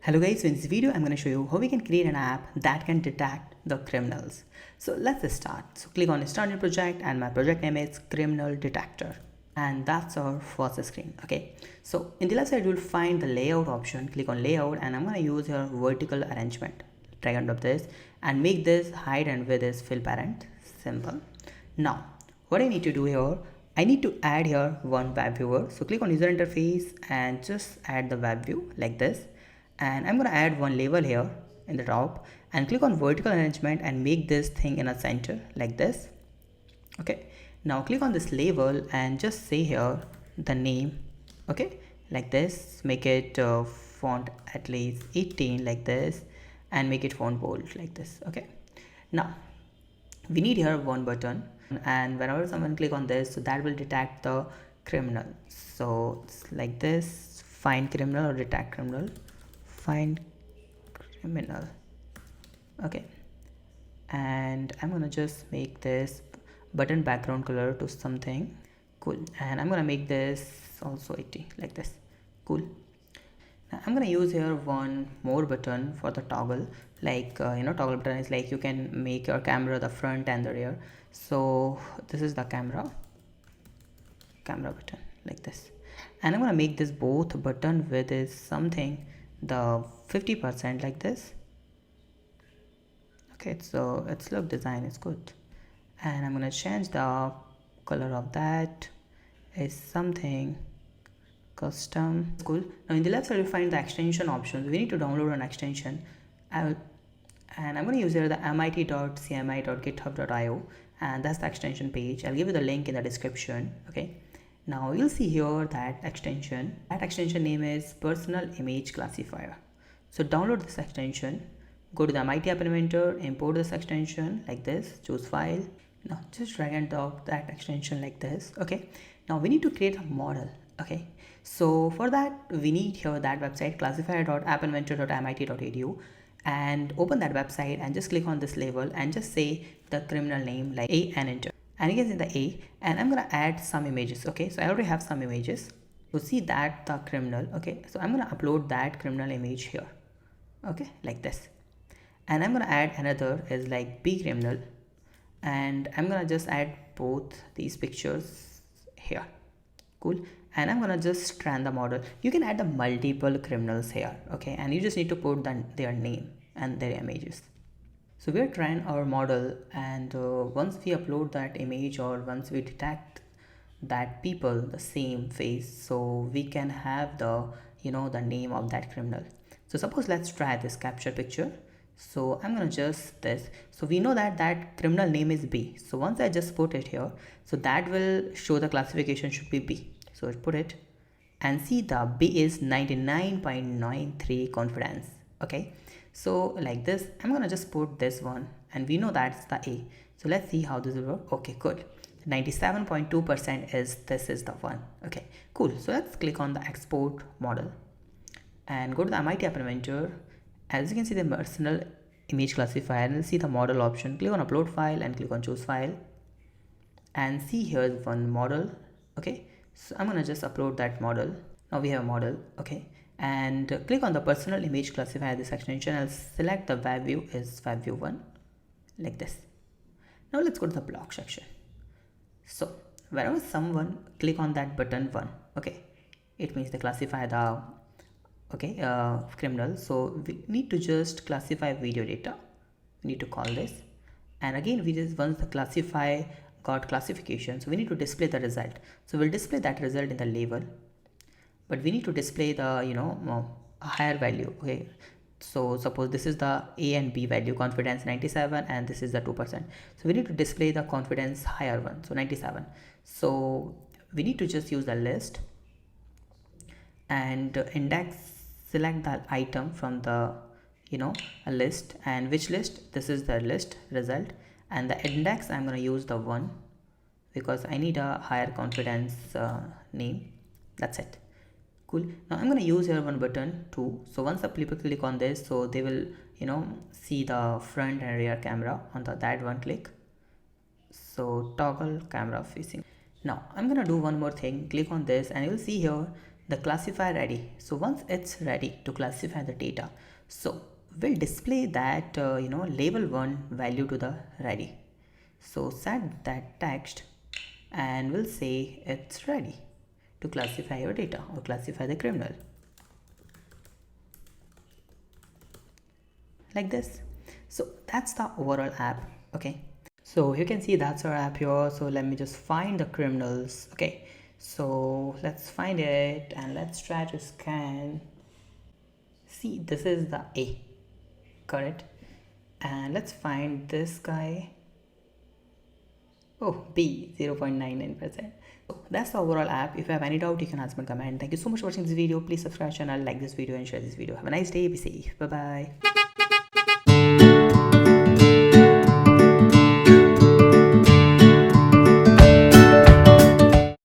Hello guys, so in this video I'm going to show you how we can create an app that can detect the criminals. So let's start. So click on start new project and my project name is criminal detector. And that's our first screen. Okay, so in the left side you'll find the layout option. Click on layout and I'm going to use your vertical arrangement. Drag and drop this and make this height and width is fill parent. Simple. Now what I need to do here, I need to add here one web viewer. So click on user interface and just add the web view like this. And I'm going to add one label here in the top and click on vertical arrangement and make this thing in a center like this. Okay, now click on this label and just say here the name. Okay, like this, make it font at least 18 like this and make it font bold like this. Okay, now we need here one button, and whenever someone click on this, so that will detect the criminal. So it's like this, find criminal or detect criminal, find criminal. Okay, and I'm gonna just make this button background color to something cool, and I'm gonna make this also 80 like this. Cool. Now I'm gonna use here one more button for the toggle, like toggle button is like you can make your camera the front and the rear. So this is the camera button like this, and I'm gonna make this both button width is something the 50% like this. Okay, so its look design is good, and I'm gonna change the color of that is something custom. Cool. Now in the left side you find the extension options. We need to download an extension. And I'm going to use here the mit.cmi.github.io, and that's the extension page. I'll give you the link in the description. Okay, now you'll see here that extension name is personal image classifier. So download this extension, go to the MIT App Inventor, import this extension like this, choose file. Now just drag and drop that extension like this. Okay, now we need to create a model. Okay, so for that we need here that website classifier.appinventor.mit.edu, and open that website and just click on this label and just say the criminal name like A and enter, and you can see the A, and I'm gonna add some images. Okay, so I already have some images to see that the criminal. Okay, so I'm gonna upload that criminal image here. Okay, like this, and I'm gonna add another is like B criminal, and I'm gonna just add both these pictures here. Cool. And I'm gonna just train the model. You can add the multiple criminals here. Okay, and you just need to put their name and their images. So we're trying our model, and once we upload that image or once we detect that people the same face, so we can have the the name of that criminal. So suppose let's try this capture picture. So I'm gonna just this, so we know that that criminal name is B. So once I just put it here, so that will show the classification should be B. So put it and see the B is 99.93 confidence. Okay, so like this, I'm gonna just put this one, and we know that's the A. So let's see how this will work. Okay, good. 97.2% is this is the one. Okay, cool. So let's click on the export model and go to the MIT App Inventor. As you can see the personal image classifier, and see the model option. Click on upload file and click on choose file, and see here's one model. Okay, so I'm gonna just upload that model. Now we have a model. Okay, and click on the personal image classifier, this extension. I'll select the web view is web view 1 like this. Now let's go to the block section. So wherever someone click on that button 1, okay, it means they classify the criminal. So we need to just classify video data. We need to call this, and again we just once the classify got classification, so we need to display the result. So we'll display that result in the label, but we need to display the a higher value. Okay, so suppose this is the A and B value, confidence 97, and this is the 2%. So we need to display the confidence higher one, so 97. So we need to just use the list and index, select the item from the a list, and which list, this is the list result, and the index I'm going to use the 1 because I need a higher confidence name. That's it. Cool. Now I'm going to use here one button 2. So once the people click on this, so they will see the front and rear camera on that one click. So toggle camera facing. Now I'm gonna do one more thing. Click on this and you will see here the classifier ready. So once it's ready to classify the data, so we'll display that label 1 value to the ready. So set that text and we'll say it's ready to classify your data or classify the criminal, like this. So that's the overall app. Okay, so you can see that's our app here. So let me just find the criminals. Okay, so let's find it and let's try to scan. See, this is the A, correct? And let's find this guy. Oh, B, 0.99%. So that's the overall app. If you have any doubt, you can ask me in comment. Thank you so much for watching this video. Please subscribe channel, like this video and share this video. Have a nice day. Be safe. Bye bye.